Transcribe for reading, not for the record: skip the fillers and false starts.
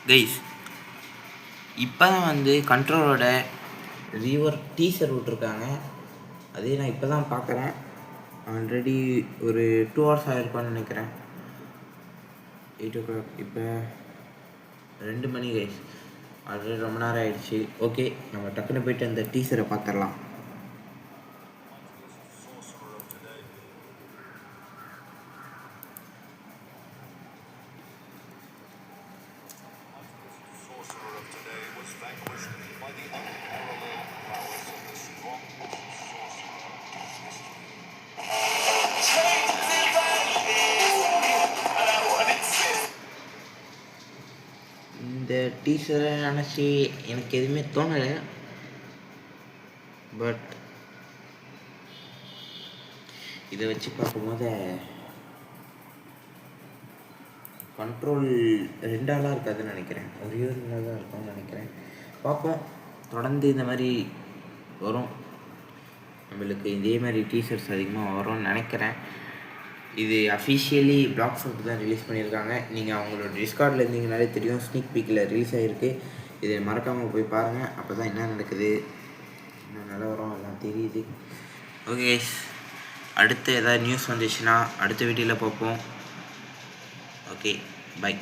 Guys இப்போ தான் வந்து கண்ட்ரோலோட ரீவர் டீசர் விட்ருக்காங்க. அதே நான் இப்போ தான் பார்க்குறேன். ஆல்ரெடி ஒரு 2 hours ஆகிருப்பான்னு நினைக்கிறேன். 8 o'clock. இப்போ 2 மணி கைஸ். ஆல்ரெடி ரொம்ப நேரம் ஆகிடுச்சு. ஓகே, நம்ம டக்குன்னு போய்ட்டு அந்த டீசரை பார்த்துடலாம். இந்த டீசரை நினச்சி எனக்கு எதுவுமே தோணலை. பட் இதை வச்சு பார்க்கும்போது கண்ட்ரோல் 2 ஆளாக இருக்காதுன்னு நினைக்கிறேன். ஒரே ஒரு நாள் தான் இருக்கும்னு நினைக்கிறேன். பார்ப்போம். தொடர்ந்து இந்த மாதிரி வரும். நம்மளுக்கு இதே மாதிரி டீசர்ஸ் அதிகமாக வரும்னு நினைக்கிறேன். இது அஃபிஷியலி பிளாக்ஸ்பஸ்ட் தான் ரிலீஸ் பண்ணியிருக்காங்க. நீங்கள் அவங்களோட டிஸ்கார்டில் இருந்தீங்கனாலே தெரியும், ஸ்னீக் பீக்கில் ரிலீஸ் ஆகிருக்கு. இதை மறக்காமல் போய் பாருங்கள். அப்போ தான் என்ன நடக்குது, என்ன நிலவரம் எல்லாம் தெரியுது. ஓகே கைஸ், அடுத்து எதாவது நியூஸ் வந்துச்சுன்னா அடுத்த வீடியோவில் பார்ப்போம். Okay, by.